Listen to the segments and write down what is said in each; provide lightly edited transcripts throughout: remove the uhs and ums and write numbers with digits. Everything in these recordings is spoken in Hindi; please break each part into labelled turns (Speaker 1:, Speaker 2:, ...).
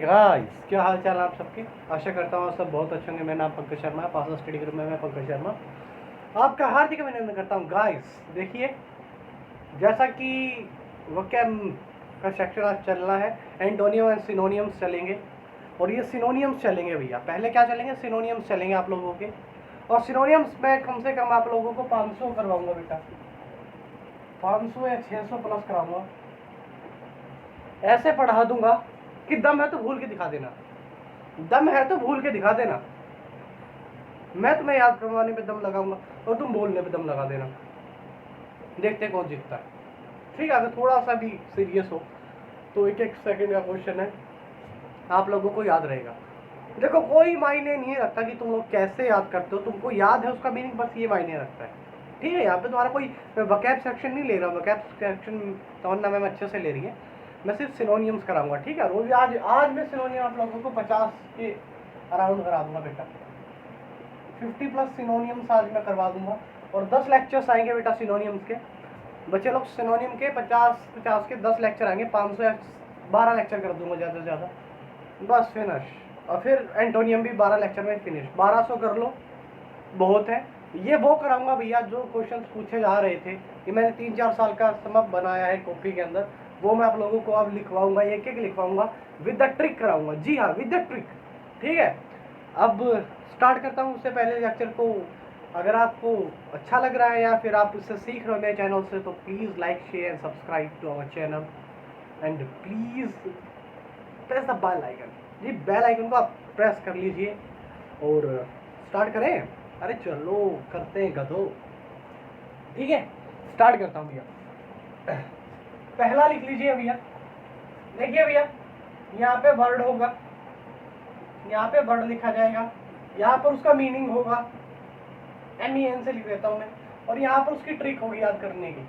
Speaker 1: गाइस, क्या हाल चाल आप सबके। आशा करता हूँ सब बहुत अच्छे होंगे। मेरा नाम पंकज शर्मा है, पास स्टडी ग्रुप में मैं पंकज शर्मा आपका हार्दिक अभिनंदन करता हूँ। गाइस देखिए, जैसा कि वोकैब का सेक्शन आज चलना है, एंटोनियम एंड सिनोनियम्स चलेंगे। और ये सिनोनियम्स चलेंगे भैया, पहले क्या चलेंगे, सिनोनियम्स चलेंगे आप लोगों के। और सिनोनियम्स में कम से कम आप लोगों को 500 करवाऊंगा बेटा, 500 या 600 प्लस कराऊंगा। ऐसे पढ़ा दूंगा कि दम है तो भूल के दिखा देना, दम है तो भूल के दिखा देना। मैं तुम्हें याद करवाने पे दम लगाऊंगा और तुम बोलने पे दम लगा देना। देखते हैं कौन जीतता है। ठीक है, अगर थोड़ा सा भी सीरियस हो तो एक एक सेकंड का क्वेश्चन है, आप लोगों को याद रहेगा। देखो, कोई मायने नहीं रखता कि तुम लोग कैसे याद करते हो, तुमको याद है उसका मीनिंग, बस ये मायने रखता है। ठीक है, यहाँ पे तुम्हारा कोई वोकैब सेक्शन नहीं ले रहा, वोकैब सेक्शन तमन्ना मैम अच्छे से ले रही है, मैं सिर्फ सिनोनियम्स कराऊंगा। ठीक है, रोज आज मैं सिनोनियम आप लोगों को 50 के अराउंड करा दूंगा बेटा, 50 प्लस सिनोनियम्स आज मैं करवा दूंगा। और 10 लेक्चर्स आएंगे बेटा सिनोनियम्स के। बच्चे लोग सिनोनियम के 50 के 10 लेक्चर आएंगे, 500 या 12 लेक्चर कर दूंगा ज़्यादा से ज़्यादा, बस फिनिश। और फिर एंटोनियम भी 12 लेक्चर में फिनिश, 1200 कर लो, बहुत है। ये वो कराऊंगा भैया जो क्वेश्चन पूछे जा रहे थे, कि मैंने 3-4 साल का समअप बनाया है कॉपी के अंदर, वो मैं आप लोगों को अब लिखवाऊंगा, एक एक लिखवाऊंगा, विद द ट्रिक कराऊंगा। जी हाँ, विद द ट्रिक। ठीक है, अब स्टार्ट करता हूँ। उससे पहले लेक्चर को, अगर आपको अच्छा लग रहा है या फिर आप उससे सीख रहे हो मेरे चैनल से, तो please like share and subscribe to our channel and please press the bell icon. जी, बेल आइकन को आप प्रेस कर लीजिए और स्टार्ट करें। अरे चलो करते हैं गधो। ठीक है, स्टार्ट करता हूँ भैया। पहला लिख लीजिए भैया, देखिए भैया, यहाँ पे वर्ड होगा, यहाँ पे वर्ड लिखा जाएगा, यहाँ पर उसका मीनिंग होगा, MEN से लिख देता हूँ मैं, और यहाँ पर उसकी ट्रिक होगी याद करने की।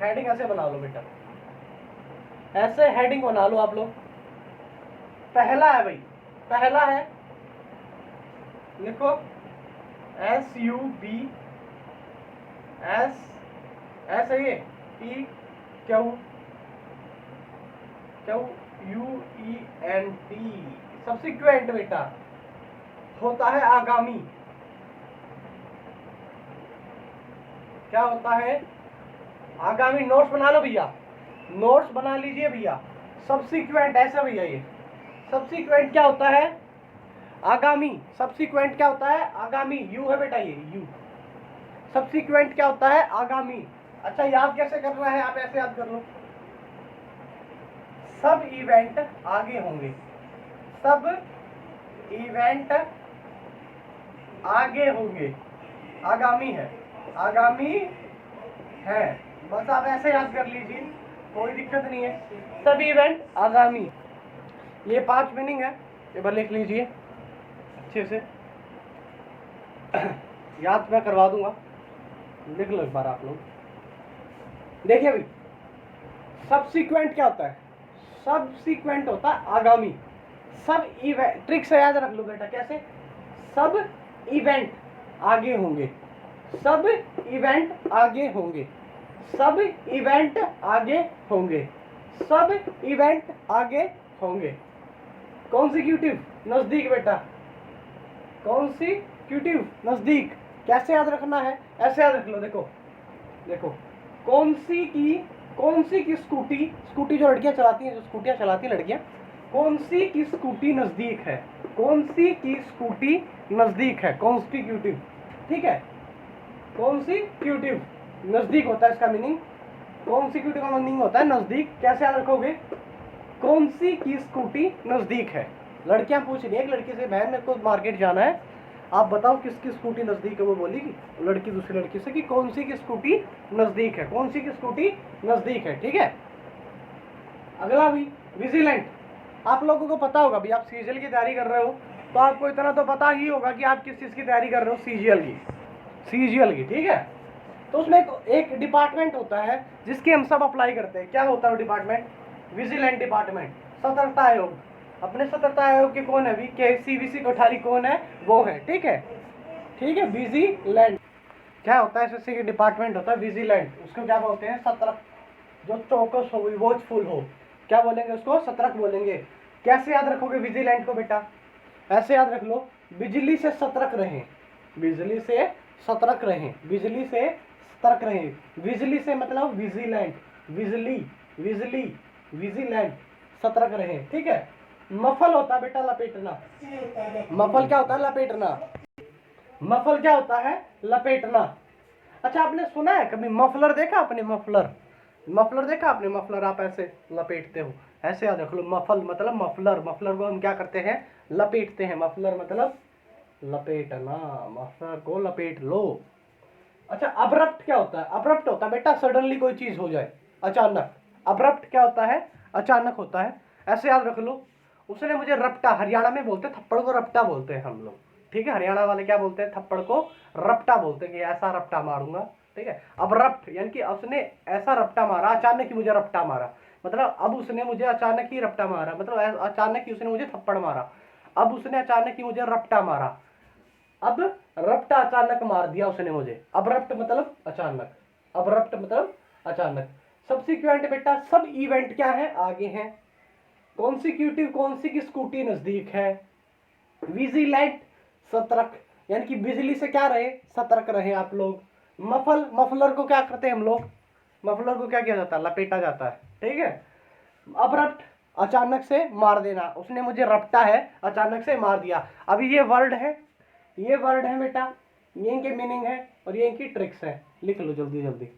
Speaker 1: हेडिंग ऐसे बना लो बेटा, ऐसे हेडिंग बना लो आप लोग। पहला है भाई, पहला है, लिखो SUB S है, QUENT। सब्सिक्वेंट बेटा होता है आगामी। क्या होता है? आगामी। नोट्स बना लो भैया, नोट्स बना लीजिए भैया। सब्सिक्वेंट ऐसा भैया, ये सब्सिक्वेंट क्या होता है? आगामी। सब्सिक्वेंट क्या होता है? आगामी। यू है बेटा, ये यू। सब्सिक्वेंट क्या होता है? आगामी। अच्छा, याद कैसे करना है? आप ऐसे याद कर लो, सब इवेंट आगे होंगे, सब इवेंट आगे होंगे। आगामी है, आगामी है, बस आप ऐसे याद कर लीजिए, कोई दिक्कत नहीं है। सब इवेंट आगामी, ये 5 मीनिंग है, एक बार लिख लीजिए अच्छे से। याद मैं करवा दूंगा, लिख लो एक बार आप लोग। देखिए भाई, सब्सिक्वेंट क्या होता है? सब्सिक्वेंट होता है आगामी। सब इवेंट, ट्रिक से याद रख लो बेटा, कैसे? सब इवेंट आगे होंगे, सब इवेंट आगे होंगे, सब इवेंट आगे होंगे, सब इवेंट आगे होंगे। कॉन्सिक्यूटिव, नजदीक बेटा, कॉन्सिक्यूटिव, नजदीक। कैसे याद रखना है? ऐसे याद रख लो। देखो देखो, कौन सी की स्कूटी, स्कूटी जो लड़कियां चलाती हैं, जो स्कूटियां चलाती हैं लड़कियां, कौन सी की स्कूटी नजदीक है? कौन सी की स्कूटी नजदीक है? कॉन्सिक्यूटिव। ठीक है, कॉन्सिक्यूटिव नजदीक होता है, इसका मीनिंग। कॉन्सिक्यूटिव का मीनिंग होता है नजदीक। कैसे याद रखोगे? कौन सी की स्कूटी नजदीक है? लड़कियां पूछ रही है, एक लड़की से, बहन मेरे को मार्केट जाना है, आप बताओ किसकी स्कूटी नजदीक है। वो बोलेगी लड़की दूसरी लड़की से कि कौन सी की स्कूटी नजदीक है, कौन सी की स्कूटी नजदीक है। ठीक है, अगला भी विजिलेंट। आप लोगों को पता होगा भी, आप सीजीएल की तैयारी कर रहे हो तो आपको इतना तो पता ही होगा कि आप किस चीज की तैयारी कर रहे हो, सीजीएल की। ठीक है, तो उसमें एक डिपार्टमेंट होता है जिसके हम सब अप्लाई करते हैं। क्या होता है वो डिपार्टमेंट? Vigilant department. सतर्कता आयोग। अपने सतर्कता आयोग के कौन है भी? के CVC कोठारी कौन है? वो है। ठीक है, ठीक है, विजिलेंट। क्या होता है? SSC के डिपार्टमेंट होता है विजिलेंट। उसको क्या बोलते हैं? सतर्क, जो चौकस हो, वॉचफुल हो। क्या बोलेंगे उसको? सतर्क बोलेंगे। कैसे याद रखोगे विजिलेंट को बेटा? ऐसे याद रख लो, बिजली से सतर्क रहें, बिजली से सतर्क रहें, बिजली से सतर्क रहें। बिजली से मतलब विजिलेंट, बिजली, बिजली, विजिलेंट, सतर्क रहें, ठीक है। मफल होता है बेटा लपेटना। मफल क्या होता है? लपेटना। मफल क्या होता है? लपेटना। अच्छा, आपने सुना है कभी मफलर देखा आपने? मफलर, मफलर देखा आपने? मफलर आप ऐसे लपेटते हो, ऐसे याद रख लो। मफल मतलब मफलर, मफलर को हम क्या करते हैं? लपेटते हैं। मफलर मतलब लपेटना, मफलर को लपेट लो। अच्छा, अब्रप्ट क्या होता है? अब्रप्ट होता है बेटा सडनली कोई चीज हो जाए, अचानक। अब्रप्ट क्या होता है? अचानक होता है। ऐसे याद रख लो, उसने मुझे रपटा, हरियाणा में बोलते हैं थप्पड़ को रपटा बोलते हैं हम लोग, ठीक है। हरियाणा वाले क्या बोलते हैं? थप्पड़ को रपटा बोलते हैं कि ऐसा रपटा मारूंगा, ठीक है। अब रप्ट यानी कि उसने ऐसा रपटा मारा, अचानक ही मुझे रपटा मारा, मतलब अब उसने मुझे अचानक ही रपटा मारा, मतलब अचानक ही उसने मुझे थप्पड़ मारा, अब उसने अचानक ही मुझे रपटा मारा। अब रप्ट अचानक मार दिया उसने मुझे। अब्रप्ट मतलब अचानक, अब्रप्ट मतलब अचानक। सब्सिक्वेंट बेटा सब इवेंट क्या है? आगे है। कॉन्सिक्यूटिव कॉन्सिक्यूटिव नजदीक है। विजिलेंट सतर्क, यानी कि बिजली से क्या रहे? सतर्क रहे आप लोग। मफल, मफलर को क्या करते हैं हम लोग? मफलर को क्या किया जाता है? लपेटा जाता है, ठीक है। अब्रप्ट अचानक से मार देना, उसने मुझे रपटा है, अचानक से मार दिया। अभी ये वर्ड है, ये वर्ड है बेटा, ये इनके मीनिंग है और ये इनकी ट्रिक्स है। लिख लो जल्दी जल्दी,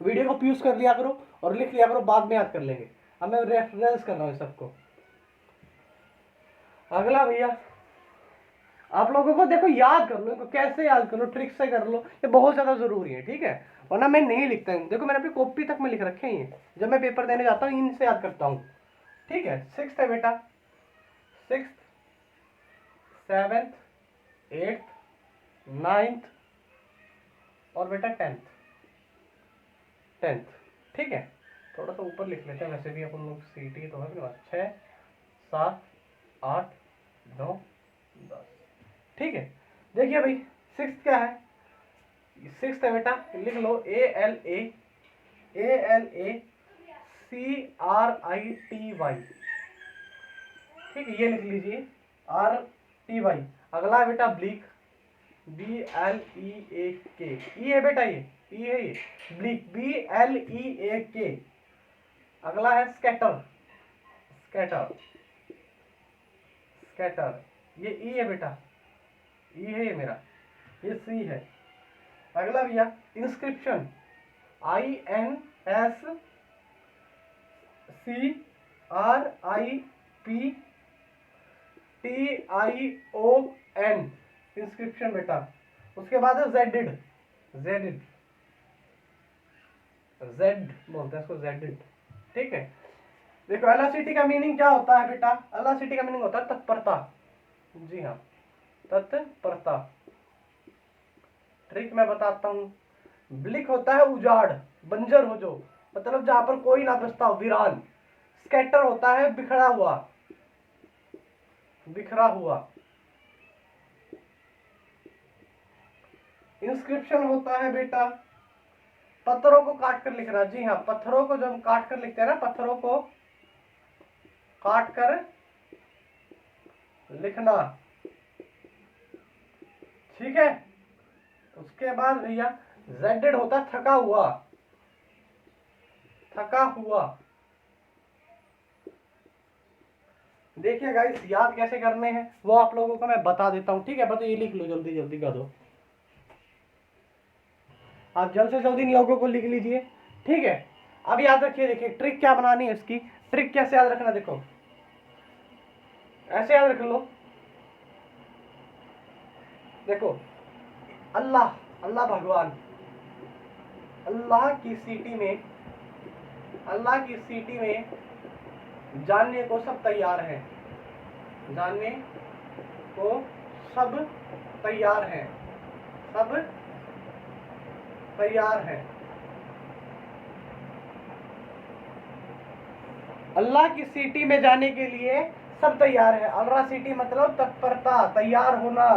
Speaker 1: वीडियो को पॉज कर लिया करो और लिख लिया करो, बाद में याद कर लेंगे। अब मैं रेफरेंस कर रहा हूँ सबको। अगला भैया, आप लोगों को देखो याद कर लो, इनको कैसे याद कर लो, ट्रिक से कर लो, ये बहुत ज्यादा जरूरी है, ठीक है। वरना मैं नहीं लिखता हूँ, देखो मैंने अपनी कॉपी तक में लिख रखे हैं ये, जब मैं पेपर देने जाता हूँ इनसे याद करता हूँ, ठीक है। सिक्स्थ है बेटा, सिक्स्थ, सेवेंथ, एट्थ, नाइन्थ और बेटा टेंथ, टेंथ, ठीक है। थोड़ा सा ऊपर लिख लेते हैं, वैसे भी अपन लोग सीटी तो है ना। 6, 7, 8, 9, 10, ठीक है। देखिए भाई, सिक्स क्या है? सिक्स है बेटा, लिख लो ALA, CRITY, ठीक है, ये लिख लीजिए RTY। अगला है बेटा ब्लीक, BLEAK, ई है बेटा, ये ई है, ये ब्लीक BLEAK। अगला है स्कैटर, स्कैटर, स्कैटर, ये ई है बेटा, ई है ये मेरा, ये सी है। अगला भैया इंस्क्रिप्शन, INSCRIPTION, इंस्क्रिप्शन बेटा। उसके बाद है जेडिड, जेडिड, जेड बोलते हैं इसको, जेडिड, ठीक है। देखो एलासिटी का मीनिंग क्या होता है बेटा? एलासिटी का मीनिंग होता है तत्परता, जी हाँ, तत्परता। ट्रिक मैं बताता हूँ। ब्लिक होता है उजाड़, बंजर हो जो, मतलब जहां पर कोई ना बचता हो, वीरान। स्कैटर होता है बिखरा हुआ, बिखरा हुआ। इंस्क्रिप्शन होता है बेटा पत्थरों को काट कर लिखना, जी हाँ, पत्थरों को जब काट कर लिखते हैं ना, पत्थरों को काट कर लिखना, ठीक है। उसके बाद भैया जेडेड होता है थका हुआ, थका हुआ। देखिए गाइस, याद कैसे करने हैं वो आप लोगों को मैं बता देता हूँ, ठीक है। बस ये लिख लो जल्दी जल्दी कर दो, आप जल्द से जल्दी इन लोगों को लिख लीजिए, ठीक है। अब याद रखिए, देखिए ट्रिक क्या बनानी है इसकी। ट्रिक कैसे याद रखना, देखो ऐसे याद रख लो। देखो अल्लाह, अल्लाह भगवान, अल्लाह की सिटी में, अल्लाह की सिटी में जानने को सब तैयार हैं, जानने को सब तैयार हैं, सब तैयार हैं। अल्लाह की सिटी में जाने के लिए सब तैयार है। अल्लाह सिटी मतलब तत्परता, तैयार होना।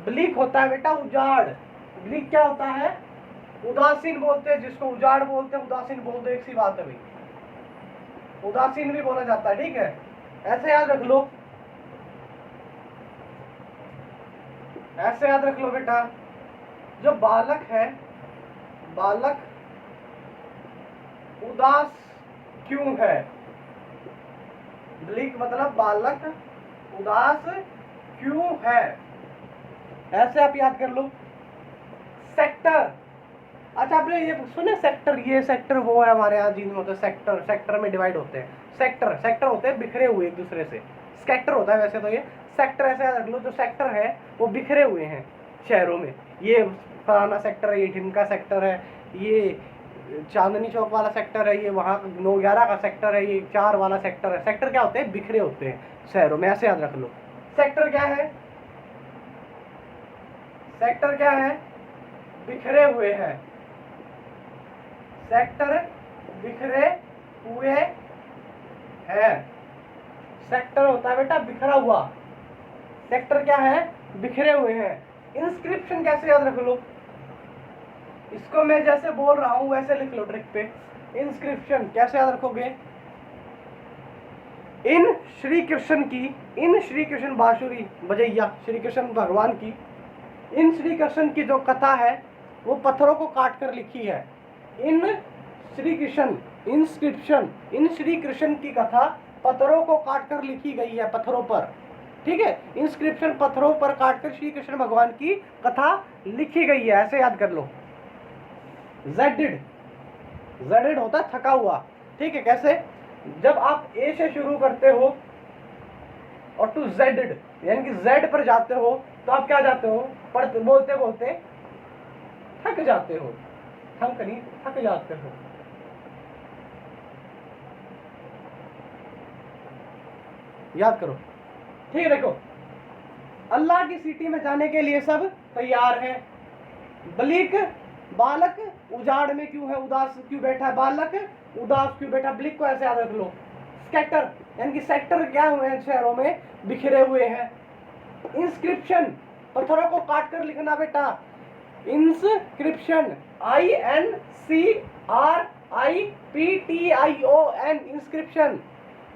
Speaker 1: ब्लिक होता है बेटा उजाड़, ब्लिक क्या होता है? उदासीन बोलते हैं जिसको, उजाड़ बोलते हैं, उदासीन बोलते हैं, एक सी बात है भाई। उदासीन भी बोला जाता है, ठीक है। ऐसे याद रख लो, ऐसे याद रख लो बेटा, जो बालक है, बालक उदास क्यों है? ब्लिक मतलब बालक उदास क्यों है, ऐसे आप याद कर लो। सेक्टर, अच्छा आपने ये सुने सेक्टर, ये सेक्टर वो है हमारे यहाँ जिनमें होता है सेक्टर, सेक्टर में डिवाइड होते हैं। सेक्टर, सेक्टर होते हैं बिखरे हुए एक दूसरे से, सेक्टर होता है वैसे तो ये सेक्टर। ऐसे याद रख लो, जो सेक्टर है वो बिखरे हुए हैं शहरों में। ये फलाना सेक्टर है, ये ढिमका सेक्टर है, ये चांदनी चौक वाला सेक्टर है, ये वहाँ 9/11 का सेक्टर है, ये 4 वाला सेक्टर है। सेक्टर क्या होते हैं? बिखरे होते हैं शहरों में, ऐसे याद रख लो। सेक्टर क्या है? सेक्टर क्या है? बिखरे हुए हैं। सेक्टर बिखरे हुए हैं। सेक्टर होता है बेटा बिखरा हुआ। सेक्टर क्या है? बिखरे हुए हैं। इंस्क्रिप्शन कैसे याद रख लो? इसको मैं जैसे बोल रहा हूं वैसे लिख लो ट्रिक पे। इंस्क्रिप्शन कैसे याद रखोगे? इन श्री कृष्ण की, इन श्री कृष्ण बांसुरी बजैया श्री कृष्ण भगवान की, इन श्री कृष्ण की जो कथा है वो पत्थरों को काट कर लिखी है। इन श्री कृष्ण, इंस्क्रिप्शन, इन श्री कृष्ण की कथा पत्थरों को काट कर लिखी गई है, पत्थरों पर, ठीक है। इंस्क्रिप्शन पत्थरों पर काटकर श्री कृष्ण भगवान की कथा लिखी गई है, ऐसे याद कर लो। ज़ेडिड, ज़ेडिड होता है थका हुआ, ठीक है। कैसे? जब आप ए से शुरू करते हो और टू ज़ेडिड यानी कि जेड पर जाते हो तो आप क्या जाते हो? पढ़ते बोलते बोलते थक जाते हो, थक नहीं, थक जाते हो। याद करो, ठीक है। देखो, अल्लाह की सिटी में जाने के लिए सब तैयार हैं। ब्लिक, बालक उजाड़ में क्यों है? उदास क्यों बैठा है? बालक उदास क्यों बैठा? ब्लिक को ऐसे याद रख लो। स्कैटर यानी कि सेक्टर क्या हुए हैं शहरों में? बिखरे हुए हैं। इंस्क्रिप्शन पत्थरों को काट कर लिखना बेटा। इंस्क्रिप्शन, INCRIPTION, इंस्क्रिप्शन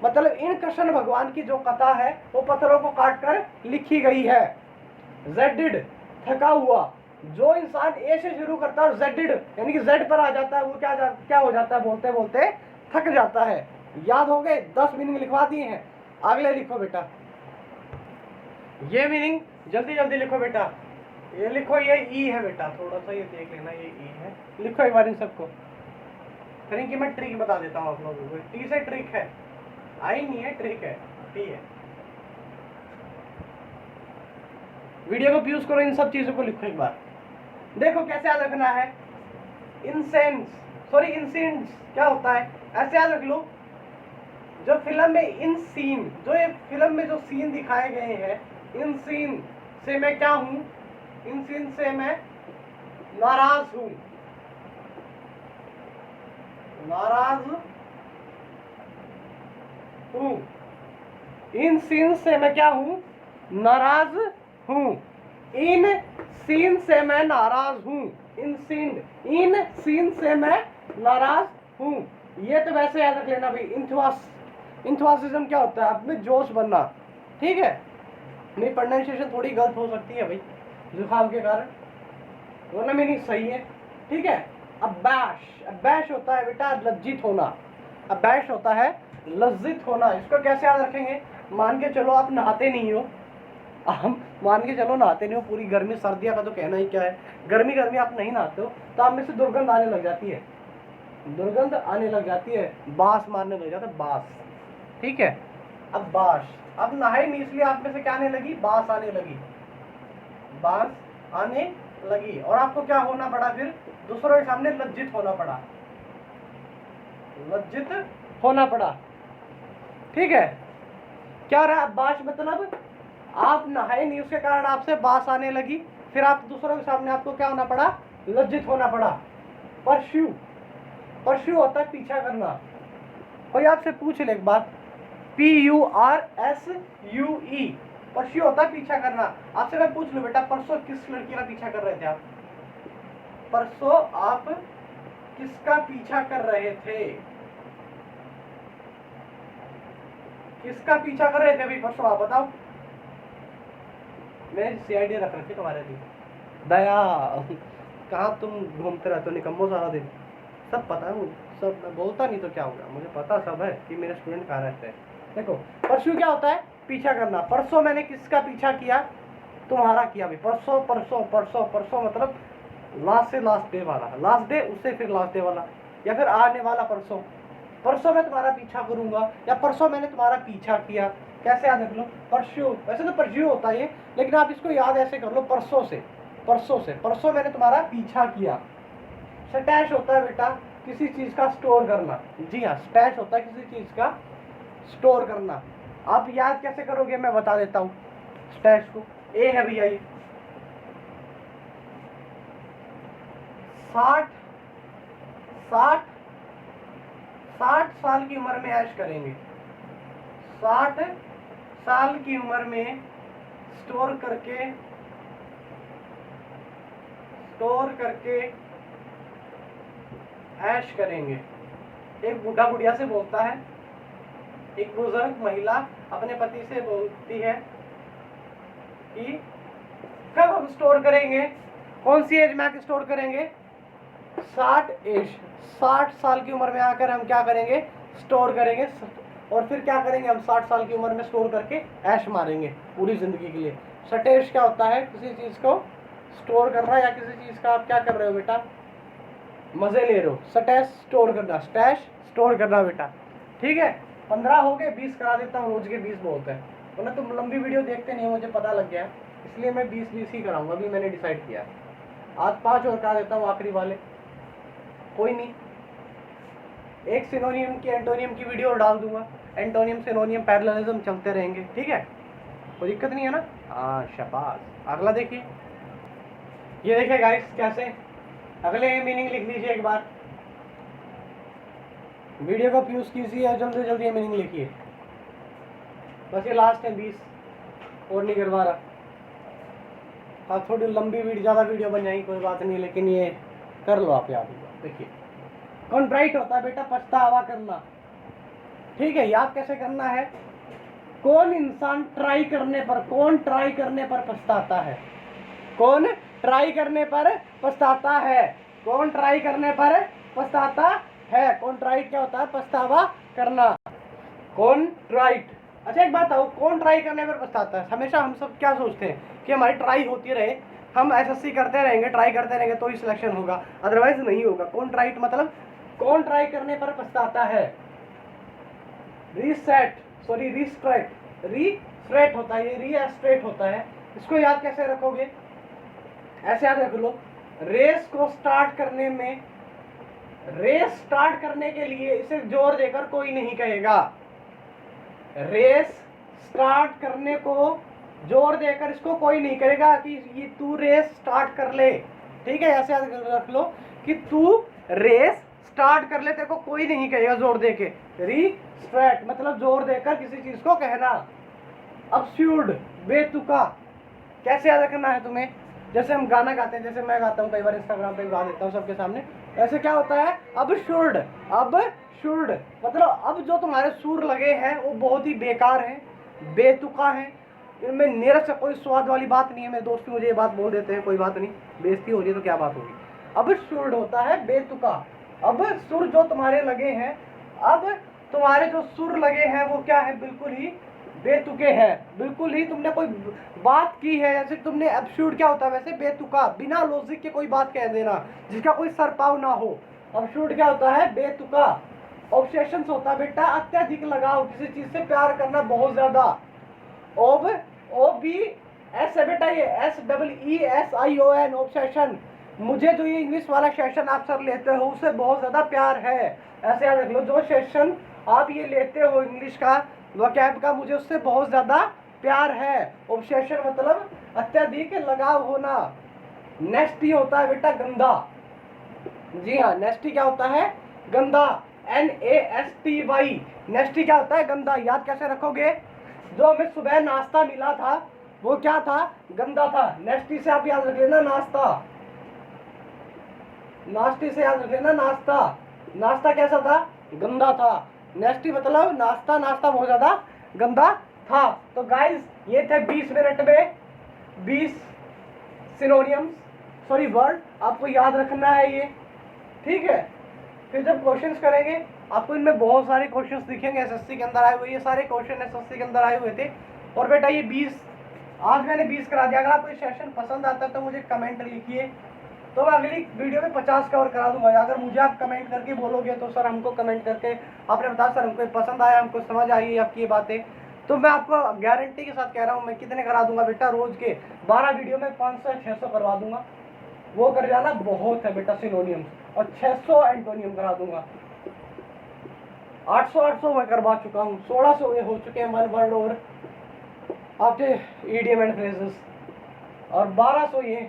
Speaker 1: मतलब इन कृष्ण भगवान की जो कथा है वो पत्थरों को काट कर लिखी गई है। ज़ेडिड थका हुआ, जो इंसान ए से शुरू करता है और ज़ेडिड यानी कि जेड पर आ जाता है वो क्या हो जाता है? बोलते बोलते थक जाता है। याद हो गए? 10 मीनिंग लिखवा दिए हैं। अगले लिखो बेटा, ये मीनिंग जल्दी जल्दी लिखो बेटा। ये लिखो, ये ई है बेटा, थोड़ा सा ये देख लेना, ये ई है। लिखो एक बार इन सबको। फिर कि मैं ट्रिक बता देता हूँ आप लोगों को। टी से ट्रिक है, आई नहीं है, ट्रिक है, टी है। वीडियो को व्यूज करो, इन सब चीजों को लिखो एक बार। देखो कैसे याद रखना है। इंसेंस, सॉरी इंसेंस क्या होता है? ऐसे याद रख लो, जो फिल्म में इन सीन, जो ये फिल्म में जो सीन दिखाए गए हैं, इन सीन से मैं क्या हूं? इन सीन से मैं नाराज हूं, नाराज हूं। इन सीन से मैं क्या हूं? नाराज हूं। इन सीन से मैं नाराज हूं। इन सीन से मैं नाराज हूं। ये तो वैसे याद रख लेना भाई। इंथुआसिज्म क्या होता है? आप में जोश बनना, ठीक है। मेरी प्रोनाउंसिएशन थोड़ी गलत हो सकती है भाई जुकाम के कारण, वरना मीनिंग सही है, ठीक है। अबैश, अबैश होता है बेटा लज्जित होना। अबैश होता है लज्जित होना। इसको कैसे याद रखेंगे? मान के चलो आप नहाते नहीं हो, हम मान के चलो नहाते नहीं हो, पूरी गर्मी, सर्दियाँ का तो कहना ही क्या है, गर्मी गर्मी आप नहीं नहाते हो तो आप में से दुर्गंध आने लग जाती है, दुर्गंध आने लग जाती है, बास मारने लग जाता है, बास, ठीक है। अब बास, अब नहाए नहीं इसलिए आप में से क्या आने लगी? बास आने लगी, बास आने लगी। और आपको क्या होना पड़ा? फिर दूसरों के सामने लज्जित होना पड़ा, लज्जित होना पड़ा, ठीक है। क्या रहा बास? मतलब आप नहाए नहीं उसके कारण आपसे बास आने लगी, फिर आप दूसरों के सामने आपको क्या होना पड़ा? लज्जित होना पड़ा। परस्यू, परस्यू होता है पीछा करना। कोई आपसे पूछ ले एक बात, PURSUE, परस्यू होता है पीछा करना। आपसे मैं पूछ लूं बेटा, परसों किस लड़की का पीछा कर रहे थे आप? परसों आप किसका पीछा कर रहे थे? किसका पीछा कर रहे थे अभी परसों, आप बताओ। मैं सीआईडी रख रखी तुम्हारे लिए। दया कहाँ तुम घूमते रहते हो निकम्मो सारा दिन, सब पता है मुझे, सब। मैं बोलता नहीं तो क्या होगा, मुझे पता सब है कि मेरे स्टूडेंट कहाँ रहते हैं। देखो परसों क्या होता है, पीछा करना। परसों मैंने किसका पीछा किया, तुम्हारा किया भी। परसों परसों परसों परसों मतलब लास्ट से लास्ट डे वाला, लास्ट डे उससे फिर लास्ट डे वाला, या फिर आने वाला परसों। परसों मैं तुम्हारा पीछा करूंगा, या परसों मैंने तुम्हारा पीछा किया। कैसे याद रख लो, परसों, वैसे तो परसों होता है ये, लेकिन आप इसको याद ऐसे कर लो, परसों से। परसों से, परसों मैंने तुम्हारा पीछा किया। स्टैश होता है बेटा किसी चीज का स्टोर करना। जी हाँ, स्टैश होता है किसी चीज का स्टोर करना। आप याद कैसे करोगे मैं बता देता हूँ स्टैश को। ए है भैया ये 60 60 60 साल की उम्र में ऐश करेंगे। 60 साल की उम्र में स्टोर करके ऐश करेंगे। एक बूढ़ा बुढ़िया से बोलता है, एक बुजुर्ग महिला अपने पति से बोलती है कि कब हम स्टोर करेंगे, कौन सी एज में आके स्टोर करेंगे, 60 साल की उम्र में आकर हम क्या करेंगे, स्टोर करेंगे। और फिर क्या करेंगे हम 60 साल की उम्र में स्टोर करके ऐश मारेंगे पूरी जिंदगी के लिए। स्टेश क्या होता है, किसी चीज को स्टोर करना, या किसी चीज का आप क्या कर रहे हो बेटा, मजे ले रहे हो। स्टैश स्टोर करना, स्टैश स्टोर करना बेटा। ठीक है, 15 हो गए, 20 करा देता हूँ, रोज के 20 बहुत है, वरना तुम लंबी वीडियो देखते नहीं हो, मुझे पता लग गया है, इसलिए मैं 20 ही कराऊंगा, अभी मैंने डिसाइड किया। आज 5 और करा देता हूँ, आखिरी वाले। कोई नहीं, एक सिनोनियम की एंटोनियम की वीडियो और डाल दूंगा, एंटोनियम सिनोनियम पैरेललिज्म चलते रहेंगे। ठीक है, कोई दिक्कत नहीं है ना। हाँ शाबाश। अगला देखिए, ये देखिए गाइस कैसे, अगले मीनिंग लिख लीजिए एक बार, वीडियो को फ्यूज कीजिए और जल्दी जल्दी मीनिंग लिखिए। बस ये लास्ट है 20 और नहीं करवा रहा। हाँ थोड़ी लंबी वीडियो, ज़्यादा वीडियो बन जाएगी कोई बात नहीं, लेकिन ये कर लो आप याद। देखिए कॉन्ट्राइट होता है बेटा पछतावा करना। ठीक है, याद कैसे करना है, कौन इंसान ट्राई करने पर, कौन ट्राई करने पर पछताता है, कौन ट्राई करने पर पछताता है, कौन ट्राई करने पर पछताता है। कॉन्ट्राइट क्या होता है, पछतावा करना, कॉन्ट्राइट। अच्छा एक बात आओ, कौन ट्राई करने पर पछताता है। हमेशा हम सब क्या सोचते हैं कि हमारी ट्राई होती रहे, हम एसएससी करते रहेंगे, ट्राई करते रहेंगे तो ही सिलेक्शन होगा, अदरवाइज नहीं होगा। कॉन्ट्राइट मतलब कौन ट्राई करने पर पछताता है। रीस्ट्रेट होता है, ये रीस्ट्रेट होता है। इसको याद कैसे रखोगे, ऐसे याद रख लो, रेस को स्टार्ट करने में, रेस स्टार्ट करने के लिए इसे जोर देकर कोई नहीं कहेगा। रेस स्टार्ट करने को जोर देकर इसको कोई नहीं करेगा कि ये तू रेस स्टार्ट कर ले। ठीक है, ऐसे याद रख लो कि तू रेस स्टार्ट कर ले, तेरे को कोई नहीं कहेगा जोर देके। रीस्ट्रेट मतलब जोर देकर किसी चीज को कहना। अब्सर्ड बेतुका, कैसे याद रखना है तुम्हें, जैसे हम गाना गाते हैं, जैसे मैं गाता हूँ कई बार इंस्टाग्राम पे गा देता हूँ सबके सामने, ऐसे क्या होता है, अबसुर्ड। अबसुर्ड मतलब अब जो तुम्हारे सुर लगे हैं वो बहुत ही बेकार हैं, बेतुका हैं, इनमें नीरस कोई स्वाद वाली बात नहीं है। मेरे दोस्त मुझे ये बात बोल देते हैं, कोई बात नहीं, बेइज्जती हो रही है तो क्या बात होगी। अबसुर्ड होता है बेतुका। अब सुर जो तुम्हारे लगे हैं, अब तुम्हारे जो सुर लगे हैं वो क्या है, बिल्कुल ही बेतुके हैं, बिल्कुल ही तुमने कोई बात की है, जैसे तुमने अब्सर्ड क्या होता है वैसे बेतुका, बिना लॉजिक के कोई बात कह देना जिसका कोई सर पाव ना हो। अब्सर्ड क्या होता है, बेतुका। ऑब्सेशन होता है बेटा अत्यधिक लगाव, किसी चीज से प्यार करना बहुत ज्यादा। OBS है बेटा, ये SEESION, ऑब्सेशन। मुझे जो ये इंग्लिश वाला सेशन आप सर लेते हो उससे बहुत ज्यादा प्यार है। ऐसे याद रख लो, जो सेशन आप ये लेते हो इंग्लिश का, वोकैब का, मुझे उससे बहुत ज्यादा प्यार है। ऑब्सेशन मतलब अत्यधिक लगाव होना। नेस्टी होता है बेटा गंदा। जी हाँ, नेस्टी क्या होता है, गंदा। NASTY, नेस्टी क्या होता है, गंदा। याद कैसे रखोगे, जो हमें सुबह नाश्ता मिला था वो क्या था, गंदा था। नेस्टी से आप याद रख लेना नाश्ता, नाश्ते से याद रख लेना नाश्ता। नाश्ता कैसा था, गंदा था। नेस्टी मतलब नाश्ता, नाश्ता बहुत ज्यादा गंदा था। तो गाइस ये थे 20 मिनट में 20 सिनोनियम्स, सॉरी वर्ड, आपको याद रखना है ये, ठीक है। फिर जब क्वेश्चंस करेंगे आपको इनमें बहुत सारे क्वेश्चंस दिखेंगे एसएससी के अंदर आए हुए, ये सारे क्वेश्चन एसएससी के अंदर आए हुए थे। और बेटा ये 20 आज मैंने 20 करा दिया। अगर आपको ये सेशन पसंद आता है तो मुझे कमेंट लिखिए, तो मैं अगली वीडियो में 50 कवर करा दूंगा। अगर मुझे आप कमेंट करके बोलोगे तो सर हमको कमेंट करके आपने बताया सर हमको पसंद आया, हमको समझ आई आपकी ये बातें, तो मैं आपको गारंटी के साथ कह रहा हूँ मैं कितने करा दूंगा बेटा, रोज के 12 वीडियो में 500 600 करवा दूंगा। वो कर जाना बहुत है बेटा सिनोनियम, और 600 एंटोनियम करा दूंगा। 800 मैं करवा चुका हूँ, 1600 ये हो चुके हैं वन वर्ड और आपके ईडियम एंड फ्रेजेस, और 1200 ये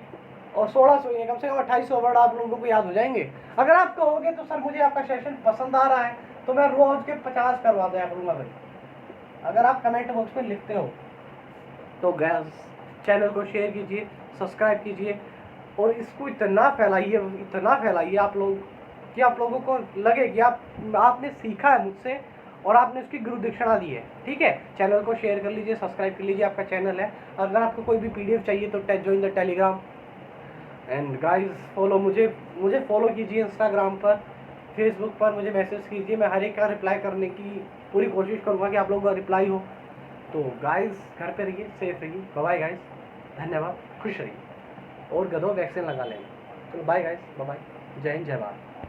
Speaker 1: और 1600 ये, कम से कम 2800 वर्ड आप लोगों को याद हो जाएंगे। अगर आप कहोगे तो सर मुझे आपका सेशन पसंद आ रहा है तो मैं रोज के 50 करवा दिया करूँगा भाई, अगर आप कमेंट बॉक्स में लिखते हो तो। गैस चैनल को शेयर कीजिए, सब्सक्राइब कीजिए, और इसको इतना फैलाइए आप लोग कि आप लोगों को लगे कि आपने सीखा है मुझसे और आपने उसकी गुरु दक्षिणा दी है, ठीक है। चैनल को शेयर कर लीजिए, सब्सक्राइब कर लीजिए, आपका चैनल है। अगर आपको कोई भी पीडीएफ चाहिए तो join the Telegram. And guys follow मुझे फॉलो कीजिए इंस्टाग्राम पर, फेसबुक पर मुझे मैसेज कीजिए, मैं हर एक का रिप्लाई करने की पूरी कोशिश करूँगा कि आप लोगों का रिप्लाई हो। तो गाइस घर पे रहिए, सेफ रहिए, बाय गाइस, धन्यवाद, खुश रहिए, और गधों वैक्सीन लगा लेंगे। चलो बाय गाइस, बाय, जय हिंद, जय भारत।